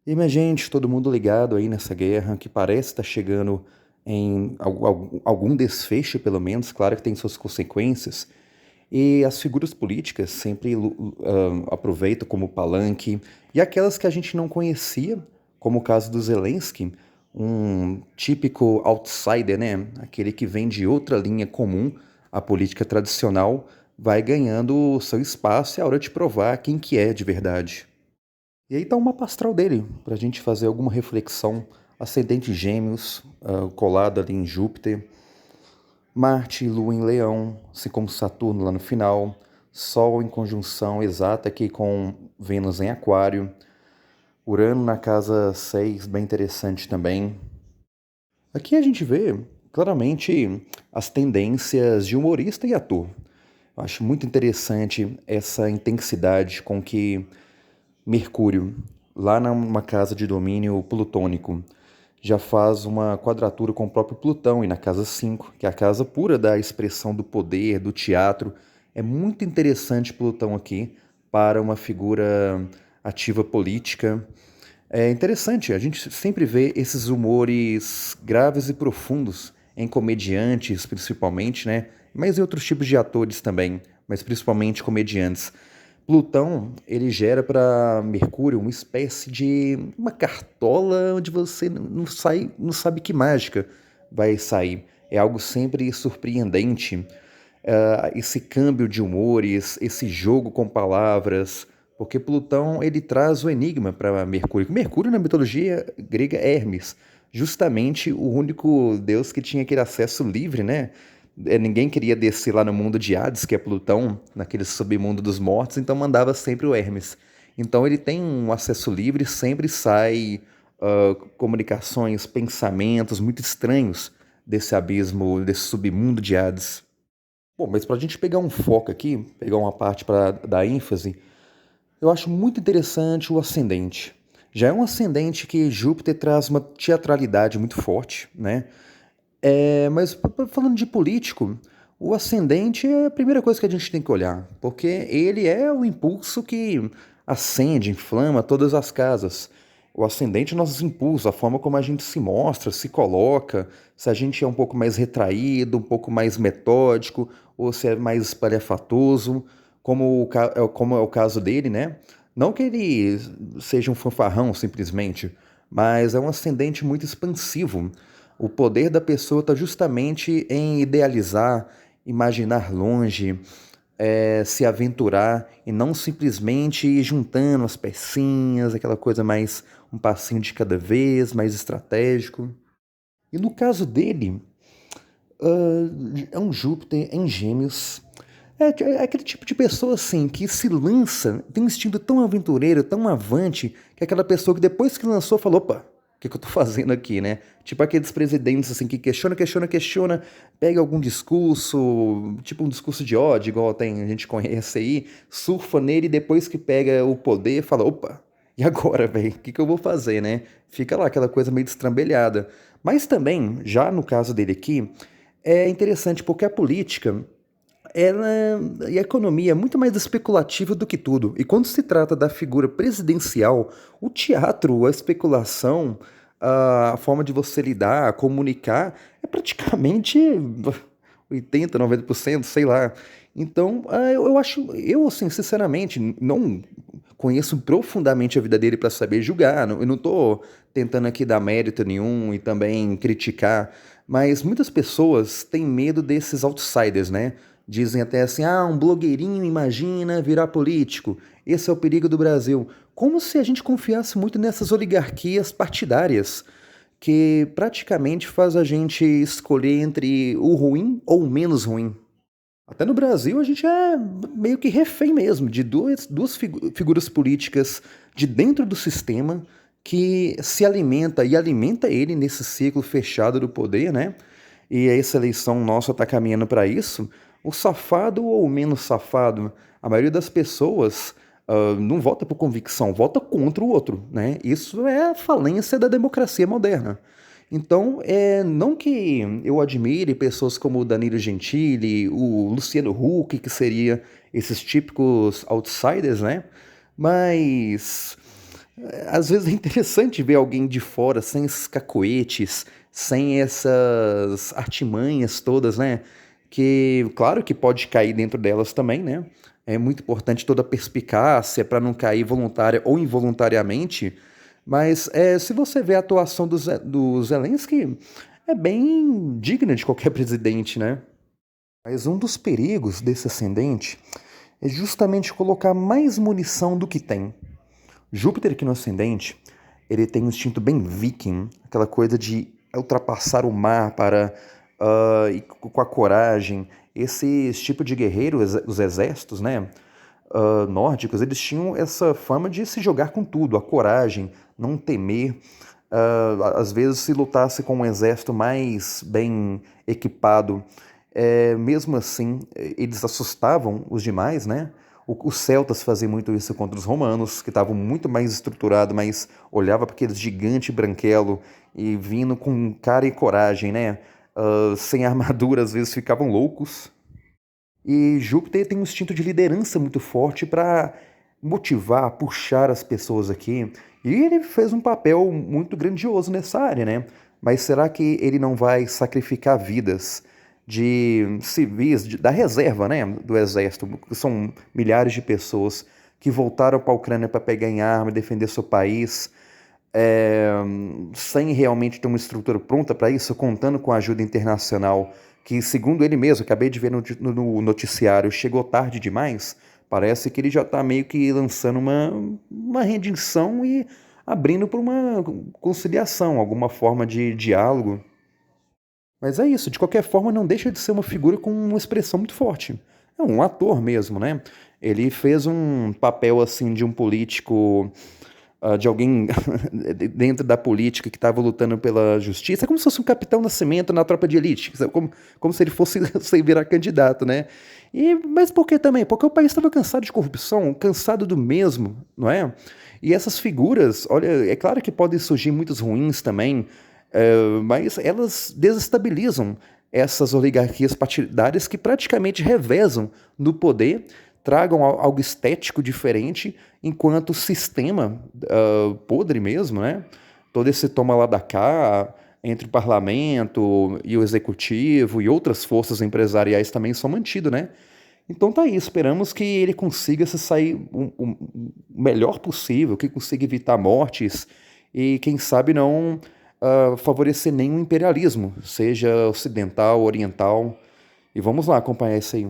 E minha gente, todo mundo ligado aí nessa guerra que parece estar chegando em algum desfecho, pelo menos, claro que tem suas consequências. E as figuras políticas sempre aproveitam como palanque, e aquelas que a gente não conhecia, como o caso do Zelensky, um típico outsider, né? Aquele que vem de outra linha comum à política tradicional, vai ganhando o seu espaço e é a hora de provar quem que é de verdade. E aí tá uma pastral dele, para a gente fazer alguma reflexão. Ascendente Gêmeos, colado ali em Júpiter, Marte e Lua em Leão, assim como Saturno lá no final, Sol em conjunção exata aqui com Vênus em Aquário, Urano na casa 6, bem interessante também. Aqui a gente vê claramente as tendências de humorista e ator. Eu acho muito interessante essa intensidade com que Mercúrio, lá numa casa de domínio plutônico, já faz uma quadratura com o próprio Plutão, e na casa 5, que é a casa pura da expressão do poder, do teatro. É muito interessante Plutão aqui para uma figura ativa política. É interessante, a gente sempre vê esses humores graves e profundos em comediantes, principalmente, né? Mas em outros tipos de atores também, mas principalmente comediantes. Plutão, ele gera para Mercúrio uma espécie de uma cartola onde você não sabe que mágica vai sair. É algo sempre surpreendente. Esse câmbio de humores, esse jogo com palavras, porque Plutão ele traz o enigma para Mercúrio. Mercúrio na mitologia grega é Hermes, justamente o único deus que tinha aquele acesso livre, né? Ninguém queria descer lá no mundo de Hades, que é Plutão, naquele submundo dos mortos, então mandava sempre o Hermes. Então ele tem um acesso livre, sempre sai comunicações, pensamentos muito estranhos desse abismo, desse submundo de Hades. Bom, mas para a gente pegar um foco aqui, pegar uma parte para dar ênfase, eu acho muito interessante o ascendente. Já é um ascendente que Júpiter traz uma teatralidade muito forte, né? Mas falando de político, o ascendente é a primeira coisa que a gente tem que olhar, porque ele é o impulso que acende, inflama todas as casas. O ascendente é nossos impulsos, a forma como a gente se mostra, se coloca, se a gente é um pouco mais retraído, um pouco mais metódico, ou se é mais espalhafatoso, como é o caso dele, né? Não que ele seja um fanfarrão simplesmente, mas é um ascendente muito expansivo. O poder da pessoa está justamente em idealizar, imaginar longe, se aventurar e não simplesmente ir juntando as pecinhas, aquela coisa mais um passinho de cada vez, mais estratégico. E no caso dele, é um Júpiter em Gêmeos. É aquele tipo de pessoa assim que se lança, tem um instinto tão aventureiro, tão avante, que é aquela pessoa que depois que lançou falou: opa, o que, que eu tô fazendo aqui, né? Tipo aqueles presidentes assim que questiona, pega algum discurso, tipo um discurso de ódio, igual tem, a gente conhece aí, surfa nele e depois que pega o poder fala: opa, e agora, velho? O que, que eu vou fazer, né? Fica lá aquela coisa meio destrambelhada. Mas também, já no caso dele aqui, é interessante porque a política ela e a economia é muito mais especulativa do que tudo. E quando se trata da figura presidencial, o teatro, a especulação, a forma de você lidar, comunicar, é praticamente 80, 90%, sei lá. Então, eu acho, eu assim, sinceramente, não conheço profundamente a vida dele para saber julgar. Eu não estou tentando aqui dar mérito nenhum e também criticar, mas muitas pessoas têm medo desses outsiders, né? Dizem até assim: ah, um blogueirinho imagina virar político. Esse é o perigo do Brasil. Como se a gente confiasse muito nessas oligarquias partidárias, que praticamente faz a gente escolher entre o ruim ou o menos ruim. Até no Brasil a gente é meio que refém mesmo de duas figuras políticas de dentro do sistema que se alimenta e alimenta ele nesse ciclo fechado do poder, né? E essa eleição nossa está caminhando para isso. O safado ou o menos safado, a maioria das pessoas não vota por convicção, vota contra o outro, né? Isso é a falência da democracia moderna. Então, não que eu admire pessoas como o Danilo Gentili, o Luciano Huck, que seria esses típicos outsiders, né? Mas Às vezes é interessante ver alguém de fora, sem esses cacoetes, sem essas artimanhas todas, né? Que, claro que pode cair dentro delas também, né? É muito importante toda a perspicácia para não cair voluntária ou involuntariamente. Mas se você vê a atuação do Zelensky, é bem digna de qualquer presidente, né? Mas um dos perigos desse ascendente é justamente colocar mais munição do que tem. Júpiter aqui no ascendente, ele tem um instinto bem viking, aquela coisa de ultrapassar o mar para e com a coragem. Esse tipo de guerreiro, os exércitos, né, nórdicos, eles tinham essa fama de se jogar com tudo, a coragem, não temer. Às vezes, se lutasse com um exército mais bem equipado, mesmo assim, eles assustavam os demais, né? Os celtas faziam muito isso contra os romanos, que estavam muito mais estruturados, mas olhava para aqueles gigante branquelo e vindo com cara e coragem, né? Sem armadura, às vezes ficavam loucos. E Júpiter tem um instinto de liderança muito forte para motivar, puxar as pessoas aqui. E ele fez um papel muito grandioso nessa área, né? Mas será que ele não vai sacrificar vidas de civis, da reserva, né? Do exército, que são milhares de pessoas que voltaram para a Ucrânia para pegar em arma e defender seu país, é, sem realmente ter uma estrutura pronta para isso, contando com a ajuda internacional, que, segundo ele mesmo, acabei de ver no noticiário, chegou tarde demais. Parece que ele já está meio que lançando uma rendição e abrindo para uma conciliação, alguma forma de diálogo. Mas é isso, de qualquer forma, não deixa de ser uma figura com uma expressão muito forte. É um ator mesmo, né? Ele fez um papel assim de um político, de alguém dentro da política que estava lutando pela justiça. É como se fosse um Capitão Nascimento na tropa de elite, como se ele fosse sem virar candidato, né? Mas por que também? Porque o país estava cansado de corrupção, cansado do mesmo, não é? E essas figuras, olha, é claro que podem surgir muitas ruins também, mas elas desestabilizam essas oligarquias partidárias que praticamente revezam no poder, tragam algo estético diferente, enquanto o sistema podre mesmo, né? Todo esse toma lá da cá entre o parlamento e o executivo e outras forças empresariais também são mantidos, né? Então tá aí, esperamos que ele consiga se sair o melhor possível, que consiga evitar mortes e, quem sabe, não favorecer nenhum imperialismo, seja ocidental, oriental. E vamos lá acompanhar isso aí.